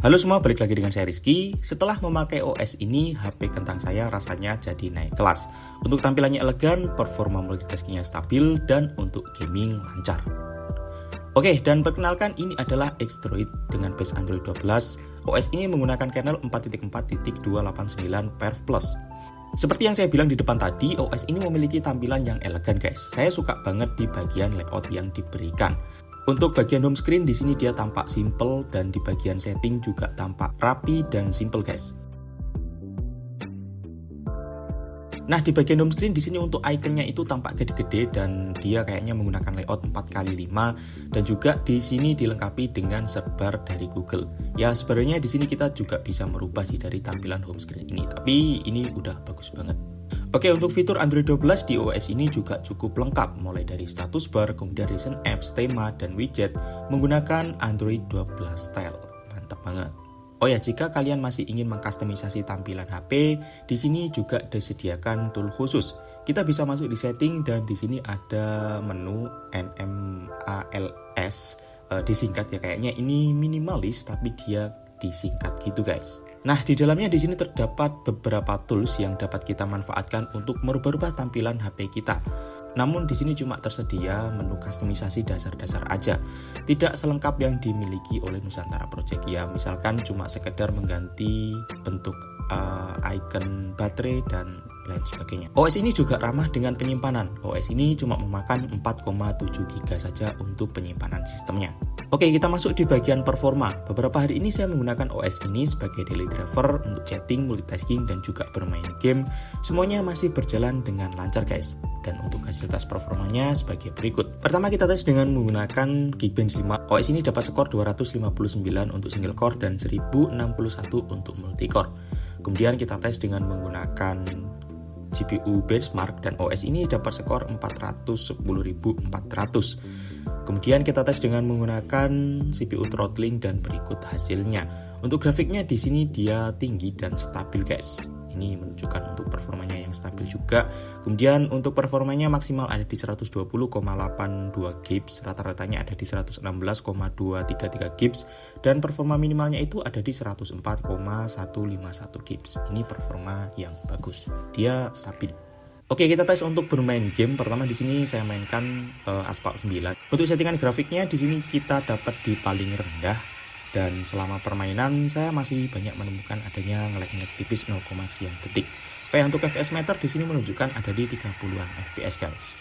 Halo semua, balik lagi dengan saya Rizky. Setelah memakai OS ini, HP kentang saya rasanya jadi naik kelas. Untuk tampilannya elegan, performa multitaskingnya stabil, dan untuk gaming lancar. Oke, dan perkenalkan ini adalah Xdroid dengan base Android 12. OS ini menggunakan kernel 4.4.289 Perf Plus. Seperti yang saya bilang di depan tadi, OS ini memiliki tampilan yang elegan guys. Saya suka banget di bagian layout yang diberikan. Untuk bagian home screen di sini dia tampak simple dan di bagian setting juga tampak rapi dan simple guys. Nah, di bagian home screen di sini untuk ikonnya itu tampak gede-gede dan dia kayaknya menggunakan layout 4x5 dan juga di sini dilengkapi dengan search dari Google. Ya, sebenarnya di sini kita juga bisa merubah sih dari tampilan home screen ini, tapi ini udah bagus banget. Oke, untuk fitur Android 12 di OS ini juga cukup lengkap, mulai dari status bar, kemudian recent apps, tema, dan widget menggunakan Android 12 style. Mantap banget. Oh ya, jika kalian masih ingin mengkustomisasi tampilan HP, di sini juga disediakan tool khusus. Kita bisa masuk di setting dan di sini ada menu NMALS, disingkat ya, kayaknya ini minimalis tapi dia disingkat gitu guys. Nah, di dalamnya di sini terdapat beberapa tools yang dapat kita manfaatkan untuk merubah-rubah tampilan HP kita. Namun di sini cuma tersedia menu kustomisasi dasar-dasar aja. Tidak selengkap yang dimiliki oleh Nusantara Project. Ya, misalkan cuma sekedar mengganti bentuk icon baterai dan lain sebagainya. OS ini juga ramah dengan penyimpanan. OS ini cuma memakan 4,7 GB saja untuk penyimpanan sistemnya. Oke, kita masuk di bagian performa. Beberapa hari ini saya menggunakan OS ini sebagai daily driver untuk chatting, multitasking, dan juga bermain game. Semuanya masih berjalan dengan lancar guys. Dan untuk hasil tes performanya sebagai berikut. Pertama kita tes dengan menggunakan Geekbench 5. OS ini dapat skor 259 untuk single core dan 1061 untuk multi core. Kemudian kita tes dengan menggunakan GPU benchmark dan OS ini dapat skor 410.400. Kemudian kita tes dengan menggunakan CPU throttling dan berikut hasilnya. Untuk grafiknya di sini dia tinggi dan stabil guys. Ini menunjukkan untuk performanya yang stabil juga. Kemudian untuk performanya maksimal ada di 120,82 GHz, rata-ratanya ada di 116,233 GHz, dan performa minimalnya itu ada di 104,151 GHz. Ini performa yang bagus. Dia stabil. Oke, kita tes untuk bermain game. Pertama di sini saya mainkan Asphalt 9. Untuk settingan grafiknya di sini kita dapat di paling rendah. Dan selama permainan saya masih banyak menemukan adanya nge-lag tipis 0, sekian detik. Oke, untuk FPS meter di sini menunjukkan ada di 30-an FPS guys.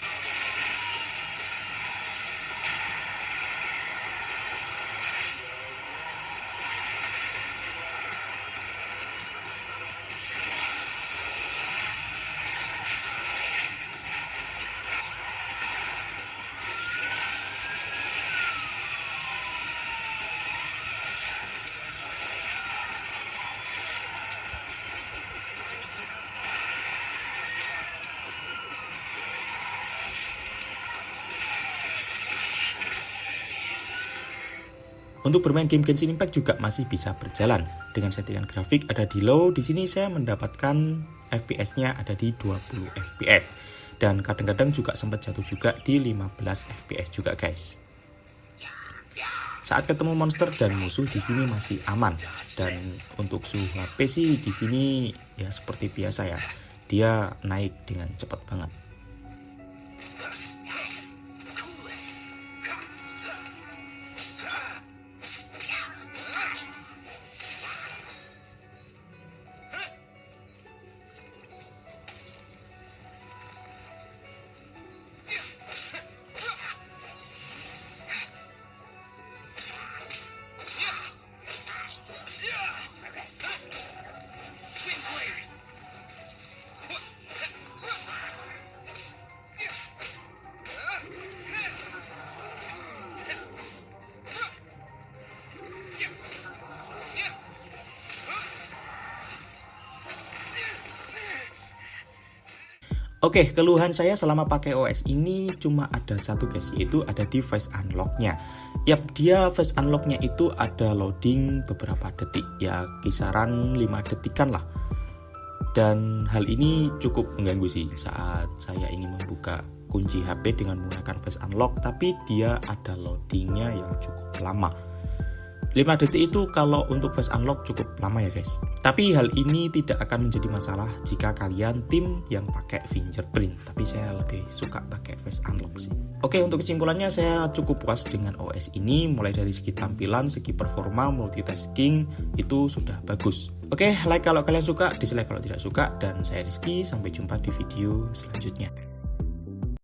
Untuk bermain game Genshin Impact juga masih bisa berjalan. Dengan settingan grafik ada di low, di sini saya mendapatkan FPS-nya ada di 20 FPS. Dan kadang-kadang juga sempat jatuh juga di 15 FPS juga guys. Saat ketemu monster dan musuh di sini masih aman. Dan untuk suhu HP sih di sini ya seperti biasa ya. Dia naik dengan cepat banget. Oke, keluhan saya selama pakai OS ini cuma ada satu guys, yaitu ada di face unlock-nya. Yap, dia face unlock-nya itu ada loading beberapa detik, ya kisaran 5 detikan lah. Dan hal ini cukup mengganggu sih saat saya ingin membuka kunci HP dengan menggunakan face unlock, tapi dia ada loadingnya yang cukup lama. 5 detik itu kalau untuk face unlock cukup lama ya guys. Tapi hal ini tidak akan menjadi masalah jika kalian tim yang pakai fingerprint. Tapi saya lebih suka pakai face unlock sih. Oke, untuk kesimpulannya saya cukup puas dengan OS ini. Mulai dari segi tampilan, segi performa, multitasking itu sudah bagus. Oke, like kalau kalian suka, dislike kalau tidak suka. Dan saya Rizky, sampai jumpa di video selanjutnya.